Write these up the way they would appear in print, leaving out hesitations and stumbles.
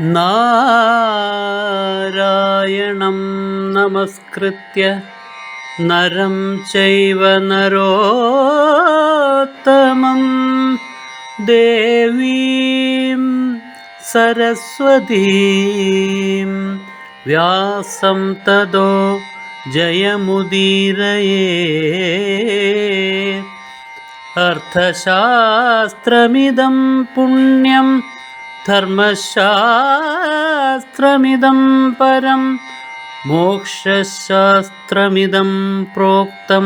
നാരായണം നമസ്കൃത്യ നരം ചൈവ നരോത്തമം ദേവീം സരസ്വതീം വ്യാസം തതോ ജയമുദീരയേ. അർത്ഥശാസ്ത്രമിദം പുണ്യം ധർമ്മശാസ്ത്രമിദം പരം മോക്ഷശാസ്ത്രമിദം പ്രോക്തം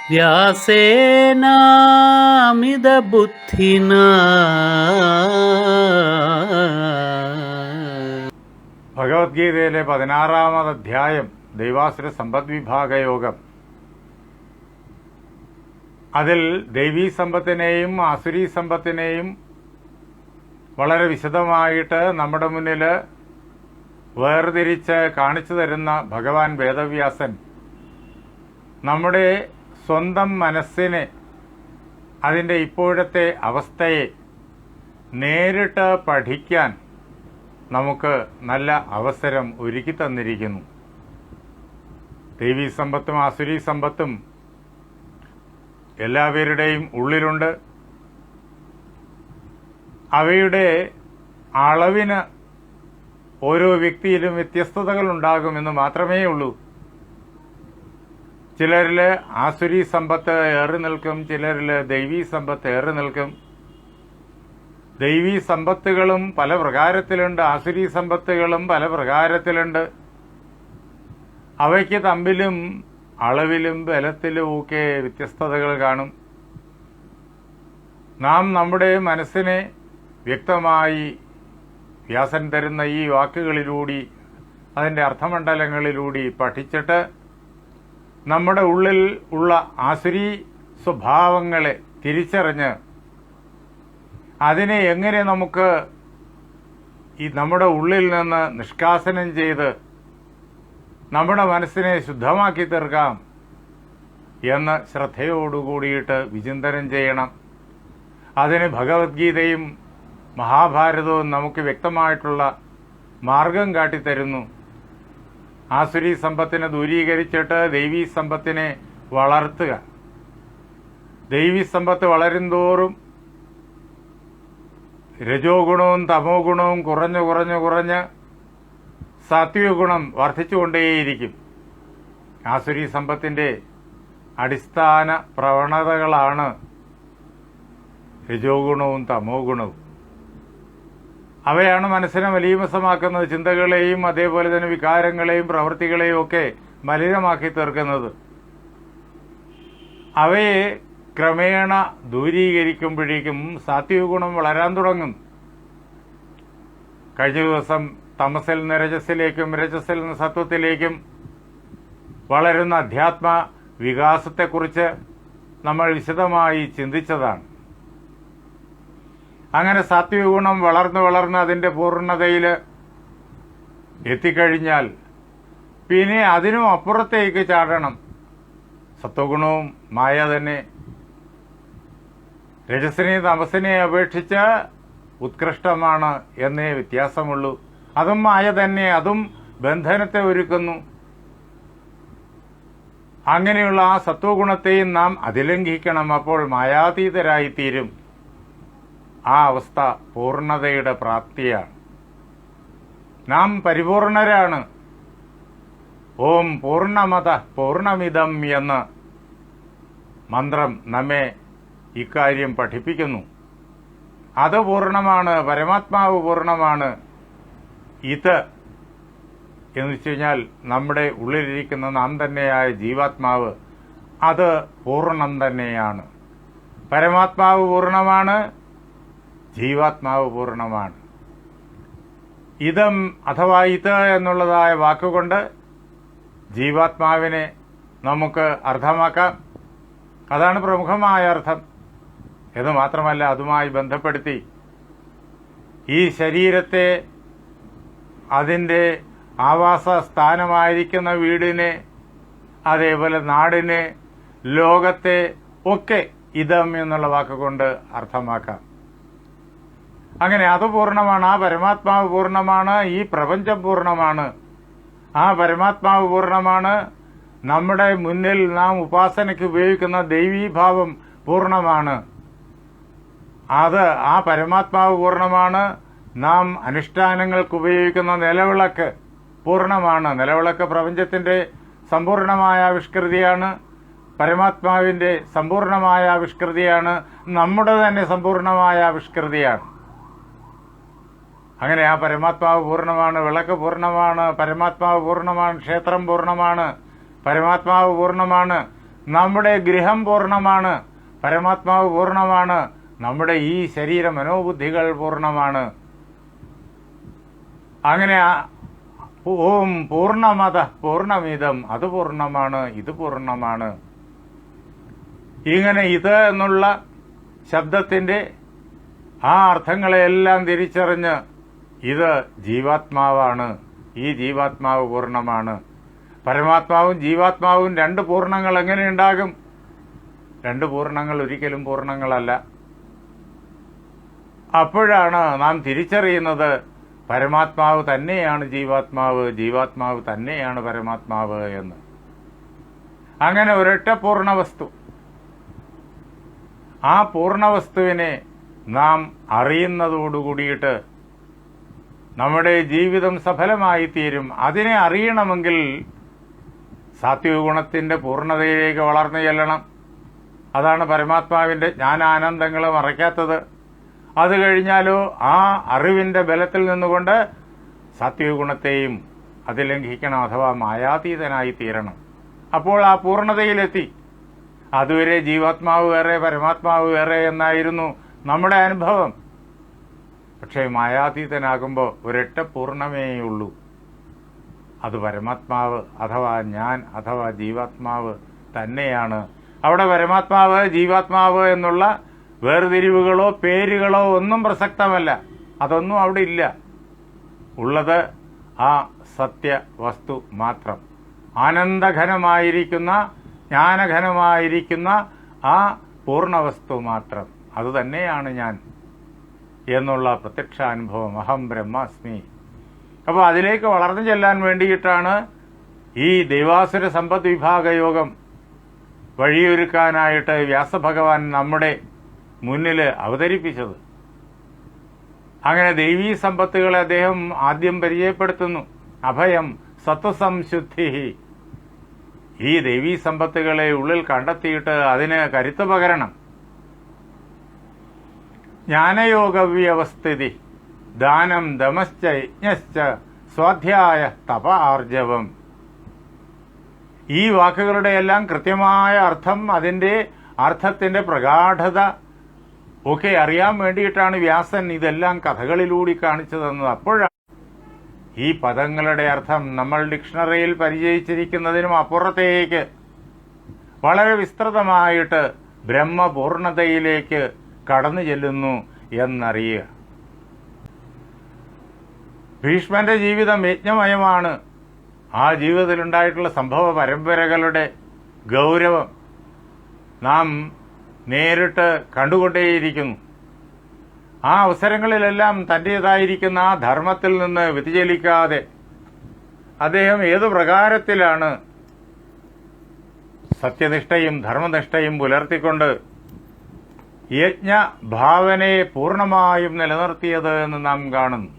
വ്യാസേനാമിതബുദ്ധിനാ. ഭഗവത്ഗീതയിലെ 16-ാമത് അധ്യായം ദൈവാസുര സമ്പദ്വിഭാഗയോഗം. അതിൽ ദൈവീ സമ്പത്തിനെയും ആസുരീ സമ്പത്തിനെയും വളരെ വിശദമായിട്ട് നമ്മുടെ മുന്നിൽ വേർതിരിച്ച് കാണിച്ചു തരുന്ന ഭഗവാൻ വേദവ്യാസൻ നമ്മുടെ സ്വന്തം മനസ്സിനെ, അതിൻ്റെ ഇപ്പോഴത്തെ അവസ്ഥയെ നേരിട്ട് പഠിക്കാൻ നമുക്ക് നല്ല അവസരം ഒരുക്കി തന്നിരിക്കുന്നു. ദൈവീ സമ്പത്തും ആസുരീ സമ്പത്തും എല്ലാവരുടെയും ഉള്ളിലുണ്ട്. അവയുടെ അളവിന് ഓരോ വ്യക്തിയിലും വ്യത്യസ്തതകൾ ഉണ്ടാകുമെന്ന് മാത്രമേ ഉള്ളൂ. ചിലരിൽ ആസുരീ സമ്പത്ത് ഏറി നിൽക്കും, ചിലരിൽ ദൈവീ സമ്പത്ത് ഏറി നിൽക്കും. ദൈവീ സമ്പത്തുകളും പല പ്രകാരത്തിലുണ്ട്, ആസുരീ സമ്പത്തുകളും പല പ്രകാരത്തിലുണ്ട്. അവയ്ക്ക് തമ്മിലും അളവിലും ബലത്തിലും ഒക്കെ വ്യത്യസ്തതകൾ കാണും. നാം നമ്മുടെ മനസ്സിനെ വ്യക്തമായി വ്യാസൻ തരുന്ന ഈ വാക്കുകളിലൂടെ, അതിൻ്റെ അർത്ഥമണ്ഡലങ്ങളിലൂടെ പഠിച്ചിട്ട് നമ്മുടെ ഉള്ളിൽ ഉള്ള ആസുരീ സ്വഭാവങ്ങളെ തിരിച്ചറിഞ്ഞ് അതിനെ എങ്ങനെ നമുക്ക് നമ്മുടെ ഉള്ളിൽ നിന്ന് നിഷ്കാസനം ചെയ്ത് നമ്മുടെ മനസ്സിനെ ശുദ്ധമാക്കി തീർക്കാം എന്ന് ശ്രദ്ധയോടുകൂടിയിട്ട് വിചിന്തനം ചെയ്യണം. അതിന് ഭഗവത്ഗീതയും മഹാഭാരതവും നമുക്ക് വ്യക്തമായിട്ടുള്ള മാർഗം കാട്ടിത്തരുന്നു. ആസുരീ സമ്പത്തിനെ ദൂരീകരിച്ചിട്ട് ദൈവീ സമ്പത്തിനെ വളർത്തുക. ദൈവീ സമ്പത്ത് വളരുന്തോറും രജോ ഗുണവും തമോ ഗുണവും കുറഞ്ഞ് സാത്വിക ഗുണം വർദ്ധിച്ചുകൊണ്ടേയിരിക്കും. ആസുരീ സമ്പത്തിൻ്റെ അടിസ്ഥാന പ്രവണതകളാണ് രജോ ഗുണവും തമോ ഗുണവും. അവയാണ് മനസ്സിനെ മലീമസമാക്കുന്നത്, ചിന്തകളെയും അതേപോലെ തന്നെ വികാരങ്ങളെയും പ്രവൃത്തികളെയും ഒക്കെ മലിനമാക്കി തീർക്കുന്നത്. അവയെ ക്രമേണ ദൂരീകരിക്കുമ്പോഴേക്കും സാത്വിക ഗുണം വളരാൻ തുടങ്ങും. കഴിഞ്ഞ ദിവസം തമസിൽ നിന്ന് രജസ്സിലേക്കും രജസ്സിൽ നിന്ന് സത്വത്തിലേക്കും വളരുന്ന അധ്യാത്മ വികാസത്തെക്കുറിച്ച് നമ്മൾ വിശദമായി ചിന്തിച്ചതാണ്. അങ്ങനെ സാത്വിക ഗുണം വളർന്ന് അതിൻ്റെ പൂർണ്ണതയിൽ എത്തിക്കഴിഞ്ഞാൽ പിന്നെ അതിനും അപ്പുറത്തേക്ക് ചാടണം. സത്വഗുണവും മായ തന്നെ രജസിനെ തമസിനെ അപേക്ഷിച്ച് ഉത്കൃഷ്ടമാണ് എന്നേ വ്യത്യാസമുള്ളൂ. അതും മായ തന്നെ, അതും ബന്ധനത്തെ ഒരുക്കുന്നു. അങ്ങനെയുള്ള ആ സത്വഗുണത്തെയും നാം അതിലംഘിക്കണം. അപ്പോൾ മായാതീതരായിത്തീരും. ആ അവസ്ഥ പൂർണ്ണതയുടെ പ്രാപ്തിയാണ്. നാം പരിപൂർണരാണ്. ഓം പൂർണ്ണമത പൂർണ്ണമിതം എന്ന മന്ത്രം നമ്മെ ഇക്കാര്യം പഠിപ്പിക്കുന്നു. അത് പൂർണ്ണമാണ്, പരമാത്മാവ് പൂർണ്ണമാണ്. ഇത് എന്ന് വെച്ച് കഴിഞ്ഞാൽ നമ്മുടെ ഉള്ളിലിരിക്കുന്ന നാം തന്നെയായ ജീവാത്മാവ്, അത് പൂർണ്ണം തന്നെയാണ്. പരമാത്മാവ് പൂർണ്ണമാണ്, ജീവാത്മാവ് പൂർണ്ണമാണ്. ഇതം അഥവാ ഇത് എന്നുള്ളതായ വാക്കുകൊണ്ട് ജീവാത്മാവിനെ നമുക്ക് അർത്ഥമാക്കാം. അതാണ് പ്രമുഖമായ അർത്ഥം. എന്ന് മാത്രമല്ല, അതുമായി ബന്ധപ്പെടുത്തി ഈ ശരീരത്തെ, അതിൻ്റെ ആവാസ സ്ഥാനമായിരിക്കുന്ന വീടിനെ, അതേപോലെ നാടിനെ, ലോകത്തെ ഒക്കെ ഇതം എന്നുള്ള വാക്കുകൊണ്ട് അർത്ഥമാക്കാം. അങ്ങനെ അത് പൂർണ്ണമാണ്, ആ പരമാത്മാവ് പൂർണ്ണമാണ്, ഈ പ്രപഞ്ചം പൂർണ്ണമാണ്, ആ പരമാത്മാവ് പൂർണ്ണമാണ്, നമ്മുടെ മുന്നിൽ നാം ഉപാസനയ്ക്ക് ഉപയോഗിക്കുന്ന ദൈവീഭാവം പൂർണ്ണമാണ്, അത് ആ പരമാത്മാവ് പൂർണ്ണമാണ്. നാം അനുഷ്ഠാനങ്ങൾക്ക് ഉപയോഗിക്കുന്ന നിലവിളക്ക് പൂർണ്ണമാണ്. നിലവിളക്ക് പ്രപഞ്ചത്തിൻ്റെ സമ്പൂർണമായ ആവിഷ്കൃതിയാണ്, പരമാത്മാവിൻ്റെ സമ്പൂർണമായ ആവിഷ്കൃതിയാണ്, നമ്മുടെ തന്നെ സമ്പൂർണമായ ആവിഷ്കൃതിയാണ്. അങ്ങനെ ആ പരമാത്മാവ് പൂർണ്ണമാണ്, വിളക്ക് പൂർണ്ണമാണ്, പരമാത്മാവ് പൂർണ്ണമാണ്, ക്ഷേത്രം പൂർണ്ണമാണ്, പരമാത്മാവ് പൂർണ്ണമാണ്, നമ്മുടെ ഗൃഹം പൂർണ്ണമാണ്, പരമാത്മാവ് പൂർണ്ണമാണ്, നമ്മുടെ ഈ ശരീര മനോബുദ്ധികൾ പൂർണ്ണമാണ്. അങ്ങനെ ഓം പൂർണ്ണമത പൂർണ്ണമിതം, അത് പൂർണ്ണമാണ്, ഇത് പൂർണ്ണമാണ്. ഇങ്ങനെ ഇത് എന്നുള്ള ശബ്ദത്തിൻ്റെ ആ അർത്ഥങ്ങളെല്ലാം തിരിച്ചറിഞ്ഞ് ഇത് ജീവാത്മാവാണ്, ഈ ജീവാത്മാവ് പൂർണ്ണമാണ്. പരമാത്മാവും ജീവാത്മാവും രണ്ട് പൂർണ്ണങ്ങൾ എങ്ങനെ ഉണ്ടാകും? രണ്ട് പൂർണ്ണങ്ങൾ ഒരിക്കലും പൂർണ്ണങ്ങളല്ല. അപ്പോഴാണ് നാം തിരിച്ചറിയുന്നത് പരമാത്മാവ് തന്നെയാണ് ജീവാത്മാവ്, ജീവാത്മാവ് തന്നെയാണ് പരമാത്മാവ് എന്ന്. അങ്ങനെ ഒരൊറ്റ പൂർണ്ണവസ്തു, ആ പൂർണ്ണവസ്തുവിനെ നാം അറിയുന്നതോടുകൂടിയിട്ട് നമ്മുടെ ജീവിതം സഫലമായി തീരും. അതിനെ അറിയണമെങ്കിൽ സാത്വിക ഗുണത്തിൻ്റെ പൂർണ്ണതയിലേക്ക് വളർന്നു ചെല്ലണം. അതാണ് പരമാത്മാവിൻ്റെ ജ്ഞാനാനന്ദങ്ങൾ മറയ്ക്കാത്തത്. അത് കഴിഞ്ഞാലോ ആ അറിവിൻ്റെ ബലത്തിൽ നിന്നുകൊണ്ട് സാത്വിക ഗുണത്തെയും അത് ലംഘിക്കണം, അഥവാ മായാതീതനായി തീരണം. അപ്പോൾ ആ പൂർണ്ണതയിലെത്തി. അതുവരെ ജീവാത്മാവ് വേറെ പരമാത്മാവ് വേറെ എന്നായിരുന്നു നമ്മുടെ അനുഭവം. പക്ഷേ മായാതീതനാകുമ്പോൾ ഒരൊറ്റ പൂർണ്ണമേയുള്ളൂ, അത് പരമാത്മാവ് അഥവാ ഞാൻ അഥവാ ജീവാത്മാവ് തന്നെയാണ്. അവിടെ പരമാത്മാവ് ജീവാത്മാവ് എന്നുള്ള വേർതിരിവുകളോ പേരുകളോ ഒന്നും പ്രസക്തമല്ല, അതൊന്നും അവിടെ ഇല്ല. ഉള്ളത് ആ സത്യവസ്തു മാത്രം, ആനന്ദഘനമായിരിക്കുന്ന ജ്ഞാനഘനമായിരിക്കുന്ന ആ പൂർണ്ണവസ്തു മാത്രം. അതുതന്നെയാണ് ഞാൻ എന്നുള്ള പ്രത്യക്ഷാനുഭവം, അഹം ബ്രഹ്മാസ്മി. അപ്പോൾ അതിലേക്ക് വളർന്നു ചെല്ലാൻ വേണ്ടിയിട്ടാണ് ഈ ദൈവാസുര സമ്പദ് വിഭാഗ യോഗം വഴിയൊരുക്കാനായിട്ട് വ്യാസഭഗവാൻ നമ്മുടെ മുന്നിൽ അവതരിപ്പിച്ചത്. അങ്ങനെ ദൈവീ സമ്പത്തുകളെ അദ്ദേഹം ആദ്യം പരിചയപ്പെടുത്തുന്നു. അഭയം സത്വസംശുദ്ധി. ഈ ദൈവീ സമ്പത്തുകളെ ഉള്ളിൽ കണ്ടെത്തിയിട്ട് അതിന് കരുത്ത് പകരണം. ജ്ഞാനയോഗവ്യവസ്ഥിതി ദാനം ദമശ്ച യജ്ഞശ്ച സ്വാധ്യായ തപ ആർജവം. ഈ വാക്കുകളുടെ എല്ലാം കൃത്യമായ അർത്ഥം, അതിൻ്റെ അർത്ഥത്തിൻ്റെ പ്രഗാഢത ഒക്കെ അറിയാൻ വേണ്ടിയിട്ടാണ് വ്യാസൻ ഇതെല്ലാം കഥകളിലൂടെ കാണിച്ചു തന്നത്. അപ്പോഴാണ് ഈ പദങ്ങളുടെ അർത്ഥം നമ്മൾ ഡിക്ഷണറിയിൽ പരിചയിച്ചിരിക്കുന്നതിനും അപ്പുറത്തേക്ക് വളരെ വിസ്തൃതമായിട്ട് ബ്രഹ്മപൂർണതയിലേക്ക് കടന്നു ചെല്ലുന്നു എന്നറിയുക. ഭീഷ്മന്റെ ജീവിതം യജ്ഞമയമാണ്. ആ ജീവിതത്തിലുണ്ടായിട്ടുള്ള സംഭവ പരമ്പരകളുടെ ഗൗരവം നാം നേരിട്ട് കണ്ടുകൊണ്ടേയിരിക്കുന്നു. ആ അവസരങ്ങളിലെല്ലാം തൻ്റേതായിരിക്കുന്ന ആ ധർമ്മത്തിൽ നിന്ന് വ്യതിചലിക്കാതെ അദ്ദേഹം ഏതു പ്രകാരത്തിലാണ് സത്യനിഷ്ഠയും ധർമ്മനിഷ്ഠയും പുലർത്തിക്കൊണ്ട് യജ്ഞഭാവനയെ പൂർണ്ണമായും നിലനിർത്തിയത് എന്ന് നാം കാണുന്നു.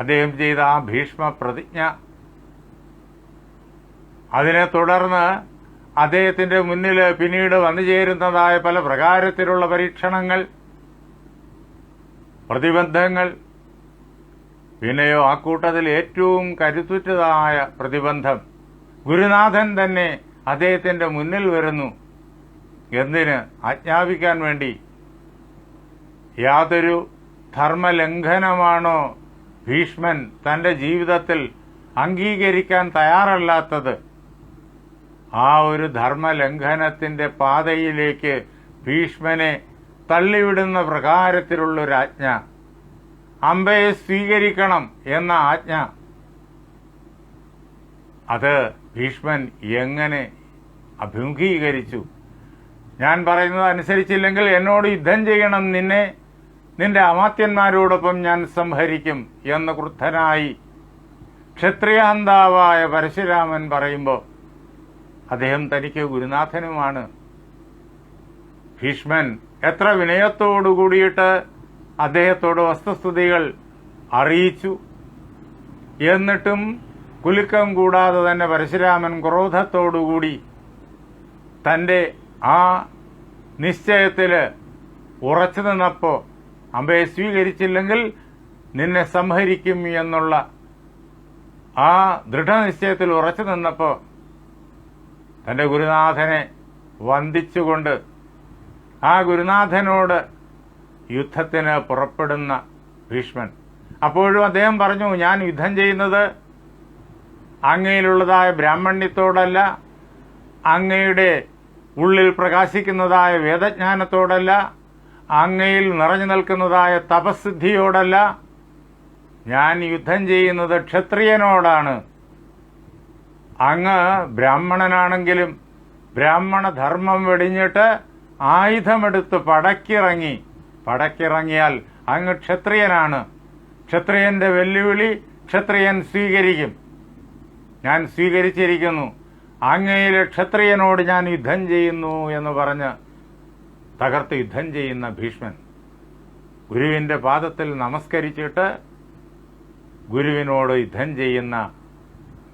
അദ്ദേഹം ചെയ്ത ആ ഭീഷ്മ പ്രതിജ്ഞ, അതിനെ തുടർന്ന് അദ്ദേഹത്തിൻ്റെ മുന്നിൽ പിന്നീട് വന്നു ചേരുന്നതായ പല പ്രകാരത്തിലുള്ള പരീക്ഷണങ്ങൾ, പ്രതിബന്ധങ്ങൾ, പിന്നെയോ ആ കൂട്ടത്തിൽ ഏറ്റവും കരുത്തുറ്റതായ പ്രതിബന്ധം, ഗുരുനാഥൻ തന്നെ അദ്ദേഹത്തിൻ്റെ മുന്നിൽ വരുന്നു. എന്തിന്? ആജ്ഞാപിക്കാൻ വേണ്ടി. യാതൊരു ധർമ്മലംഘനമാണോ ഭീഷ്മൻ തൻ്റെ ജീവിതത്തിൽ അംഗീകരിക്കാൻ തയ്യാറല്ലാത്തത്, ആ ഒരു ധർമ്മലംഘനത്തിൻ്റെ പാതയിലേക്ക് ഭീഷ്മനെ തള്ളിവിടുന്ന പ്രകാരത്തിലുള്ളൊരാജ്ഞ, അമ്പയെ സ്വീകരിക്കണം എന്ന ആജ്ഞ, അത് ഭീഷ്മൻ എങ്ങനെ അഭിമുഖീകരിച്ചു? ഞാൻ പറയുന്നത് അനുസരിച്ചില്ലെങ്കിൽ എന്നോട് യുദ്ധം ചെയ്യണം, നിന്നെ നിന്റെ അമാത്യന്മാരോടൊപ്പം ഞാൻ സംഹരിക്കും എന്ന് ക്രുദ്ധനായി ക്ഷത്രിയാന്താവായ പരശുരാമൻ പറയുമ്പോൾ അദ്ദേഹം തനിക്ക് ഗുരുനാഥനുമാണ്. ഭീഷ്മൻ എത്ര വിനയത്തോടു കൂടിയിട്ട് അദ്ദേഹത്തോട് വസ്തുസ്ഥിതികൾ അറിയിച്ചു. എന്നിട്ടും കുലുക്കം കൂടാതെ തന്നെ പരശുരാമൻ ക്രോധത്തോടുകൂടി തൻ്റെ ആ നിശ്ചയത്തിൽ ഉറച്ചു നിന്നപ്പോൾ അമ്പയെ സ്വീകരിച്ചില്ലെങ്കിൽ നിന്നെ സംഹരിക്കും എന്നുള്ള ആ ദൃഢനിശ്ചയത്തിൽ ഉറച്ചു നിന്നപ്പോൾ തൻ്റെ ഗുരുനാഥനെ വന്ദിച്ചുകൊണ്ട് ആ ഗുരുനാഥനോട് യുദ്ധത്തിന് പുറപ്പെടുന്ന ഭീഷ്മൻ. അപ്പോഴും അദ്ദേഹം പറഞ്ഞു, ഞാൻ യുദ്ധം ചെയ്യുന്നത് അങ്ങയിലുള്ളതായ ബ്രാഹ്മണ്യത്തോടല്ല, അങ്ങയുടെ ഉള്ളിൽ പ്രകാശിക്കുന്നതായ വേദജ്ഞാനത്തോടല്ല, അങ്ങയിൽ നിറഞ്ഞു നിൽക്കുന്നതായ തപസ്സിദ്ധിയോടല്ല, ഞാൻ യുദ്ധം ചെയ്യുന്നത് ക്ഷത്രിയനോടാണ്. അങ്ങ് ബ്രാഹ്മണനാണെങ്കിലും ബ്രാഹ്മണധർമ്മം വെടിഞ്ഞിട്ട് ആയുധമെടുത്ത് പടക്കിറങ്ങിയാൽ അങ്ങ് ക്ഷത്രിയനാണ്. ക്ഷത്രിയന്റെ വെല്ലുവിളി ക്ഷത്രിയൻ സ്വീകരിക്കും. ഞാൻ സ്വീകരിച്ചിരിക്കുന്നു. അങ്ങയിലെ ക്ഷത്രിയനോട് ഞാൻ യുദ്ധം ചെയ്യുന്നു എന്ന് പറഞ്ഞ് തകർത്ത് യുദ്ധം ചെയ്യുന്ന ഭീഷ്മൻ ഗുരുവിന്റെ പാദത്തിൽ നമസ്കരിച്ചിട്ട് ഗുരുവിനോട് യുദ്ധം ചെയ്യുന്ന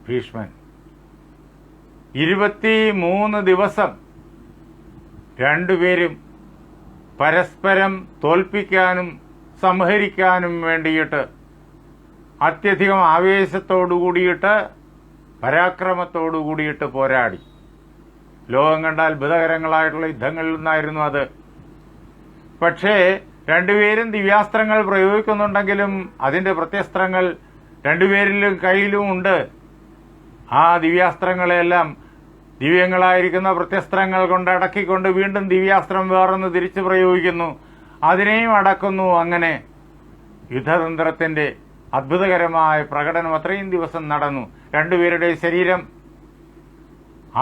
ഭീഷ്മൻ 23 ദിവസം രണ്ടുപേരും പരസ്പരം തോൽപ്പിക്കാനും സംഹരിക്കാനും വേണ്ടിയിട്ട് അത്യധികം ആവേശത്തോടു കൂടിയിട്ട് പരാക്രമത്തോടു കൂടിയിട്ട് പോരാടി. ലോകം കണ്ട അത്ഭുതകരങ്ങളായിട്ടുള്ള യുദ്ധങ്ങളിൽ നിന്നായിരുന്നു അത്. പക്ഷേ രണ്ടുപേരും ദിവ്യാസ്ത്രങ്ങൾ പ്രയോഗിക്കുന്നുണ്ടെങ്കിലും അതിൻ്റെ പ്രത്യസ്ത്രങ്ങൾ രണ്ടുപേരിലും കയ്യിലും ഉണ്ട്. ആ ദിവ്യാസ്ത്രങ്ങളെല്ലാം ദിവ്യങ്ങളായിരിക്കുന്ന പ്രത്യസ്ത്രങ്ങൾ കൊണ്ട് അടക്കിക്കൊണ്ട് വീണ്ടും ദിവ്യാസ്ത്രം വേറൊന്ന് തിരിച്ചു പ്രയോഗിക്കുന്നു, അതിനെയും അടക്കുന്നു. അങ്ങനെ യുദ്ധതന്ത്രത്തിന്റെ അത്ഭുതകരമായ പ്രകടനം അത്രയും ദിവസം നടന്നു. രണ്ടുപേരുടെ ശരീരം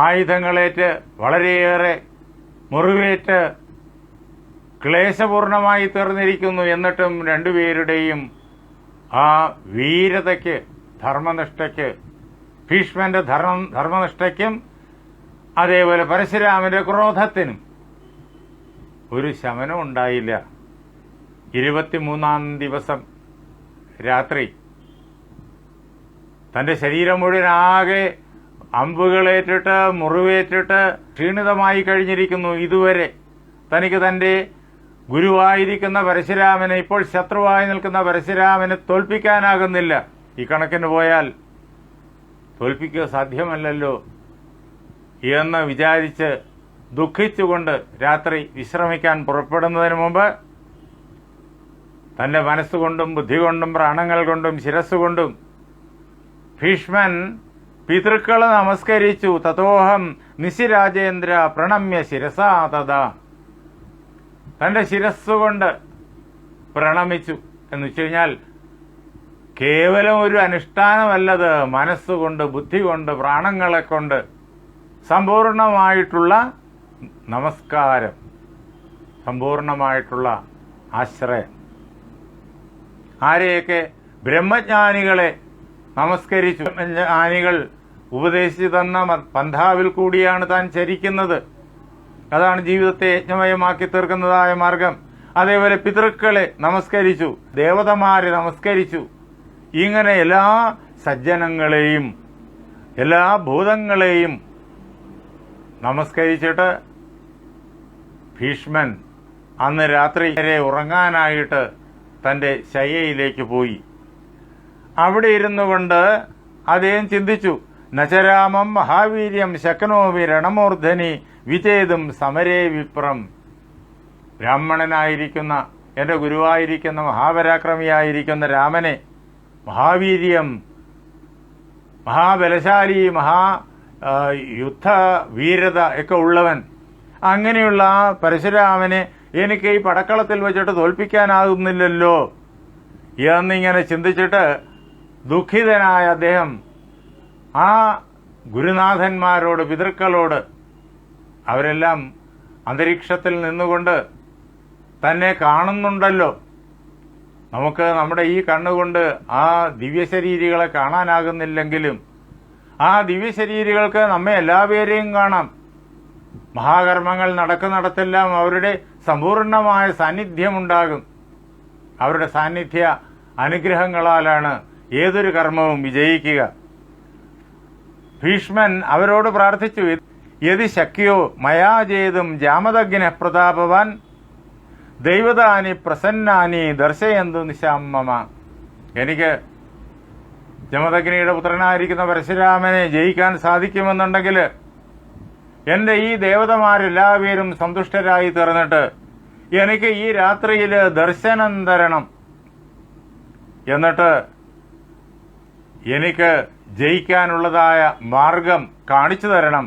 ആയുധങ്ങളേറ്റ് വളരെയേറെ മുറിവേറ്റ് ക്ലേശപൂർണമായി തീർന്നിരിക്കുന്നു. എന്നിട്ടും രണ്ടുപേരുടെയും ആ വീരതയ്ക്ക്, ധർമ്മനിഷ്ഠയ്ക്ക്, ഭീഷ്മന്റെ ധർമ്മനിഷ്ഠയ്ക്കും അതേപോലെ പരശുരാമന്റെ ക്രോധത്തിനും ഒരു ശമനം ഉണ്ടായില്ല. 23-ാം ദിവസം രാത്രി തന്റെ ശരീരം മുഴുവനാകെ അമ്പുകളേറ്റിട്ട് മുറിവേറ്റിട്ട് ക്ഷീണിതമായി കഴിഞ്ഞിരിക്കുന്നു. ഇതുവരെ തനിക്ക് തന്റെ ഗുരുവായിരിക്കുന്ന പരശുരാമനെ, ഇപ്പോൾ ശത്രുവായി നിൽക്കുന്ന പരശുരാമനെ തോൽപ്പിക്കാനാകുന്നില്ല. ഈ കണക്കിന് പോയാൽ തോൽപ്പിക്കുക സാധ്യമല്ലല്ലോ എന്ന് വിചാരിച്ച് ദുഃഖിച്ചുകൊണ്ട് രാത്രി വിശ്രമിക്കാൻ പുറപ്പെടുന്നതിന് മുമ്പ് തന്റെ മനസ്സുകൊണ്ടും ബുദ്ധി കൊണ്ടും പ്രാണങ്ങൾ കൊണ്ടും ശിരസ്സുകൊണ്ടും ഭീഷ്മൻ പിതൃക്കളെ നമസ്കരിച്ചു. തതോഹം നിശിരാജേന്ദ്ര പ്രണമ്യ ശിരസാ തഥാ. തന്റെ ശിരസ്സുകൊണ്ട് പ്രണമിച്ചു എന്ന് വെച്ച് കഴിഞ്ഞാൽ കേവലം ഒരു അനുഷ്ഠാനമല്ലത്, മനസ്സുകൊണ്ട് ബുദ്ധി കൊണ്ട് പ്രാണങ്ങളെ കൊണ്ട് സമ്പൂർണമായിട്ടുള്ള നമസ്കാരം, സമ്പൂർണമായിട്ടുള്ള ആശ്രയം. ആരെയൊക്കെ? ബ്രഹ്മജ്ഞാനികളെ നമസ്കരിച്ചു. ബ്രഹ്മജ്ഞാനികൾ ഉപദേശിച്ചു തന്ന പന്ഥാവിൽ കൂടിയാണ് താൻ ചരിക്കുന്നത്. അതാണ് ജീവിതത്തെ യജ്ഞമയമാക്കി തീർക്കുന്നതായ മാർഗം. അതേപോലെ പിതൃക്കളെ നമസ്കരിച്ചു, ദേവതമാരെ നമസ്കരിച്ചു. ഇങ്ങനെ എല്ലാ സജ്ജനങ്ങളെയും എല്ലാ ഭൂതങ്ങളെയും നമസ്കരിച്ചിട്ട് ഭീഷ്മൻ അന്ന് രാത്രി വരെ ഉറങ്ങാനായിട്ട് തന്റെ ശയ്യയിലേക്ക് പോയി. അവിടെ ഇരുന്നു കൊണ്ട് അദ്ദേഹം ചിന്തിച്ചു, നചരാമം മഹാവീര്യം ശക്നോമി രണമൂർധനി വിചേതും സമരേ വിപ്രം. ബ്രാഹ്മണനായിരിക്കുന്ന എൻ്റെ ഗുരുവായിരിക്കുന്ന മഹാപരാക്രമിയായിരിക്കുന്ന രാമനെ, മഹാവീര്യം, മഹാബലശാലി, യുദ്ധ വീരത ഒക്കെ ഉള്ളവൻ, അങ്ങനെയുള്ള ആ പരശുരാമനെ എനിക്ക് ഈ പടക്കളത്തിൽ വെച്ചിട്ട് തോൽപ്പിക്കാനാകുന്നില്ലല്ലോ എന്നിങ്ങനെ ചിന്തിച്ചിട്ട് ദുഃഖിതനായ അദ്ദേഹം ആ ഗുരുനാഥന്മാരോട്, പിതൃക്കളോട്, അവരെല്ലാം അന്തരീക്ഷത്തിൽ നിന്നുകൊണ്ട് തന്നെ കാണുന്നുണ്ടല്ലോ, നമുക്ക് നമ്മുടെ ഈ കണ്ണുകൊണ്ട് ആ ദിവ്യശരീരികളെ കാണാനാകുന്നില്ലെങ്കിലും ആ ദിവ്യശരീരികൾക്ക് നമ്മെ എല്ലാവരെയും കാണാം. മഹാകർമ്മങ്ങൾ നടക്കുന്നിടത്തെല്ലാം അവരുടെ സമ്പൂർണമായ സാന്നിധ്യമുണ്ടാകും. അവരുടെ സാന്നിധ്യ അനുഗ്രഹങ്ങളാലാണ് ഏതൊരു കർമ്മവും വിജയിക്കുക. ഭീഷ്മൻ അവരോട് പ്രാർത്ഥിച്ചു, യതി ശക്യോ മയാ ജേതും ജാമദഗ്ന പ്രതാപവാൻ ദൈവതാനി പ്രസന്നാനി ദർശയന്തു നിശാമമ. എനിക്ക് ജമദഗ്നിയുടെ പുത്രനായിരിക്കുന്ന പരശുരാമനെ ജയിക്കാൻ സാധിക്കുമെന്നുണ്ടെങ്കിൽ എൻ്റെ ഈ ദേവതമാരെല്ലാവരും സന്തുഷ്ടരായി തീർന്നിട്ട് എനിക്ക് ഈ രാത്രിയിൽ ദർശനം തരണം, എന്നിട്ട് എനിക്ക് ജയിക്കാനുള്ളതായ മാർഗം കാണിച്ചു തരണം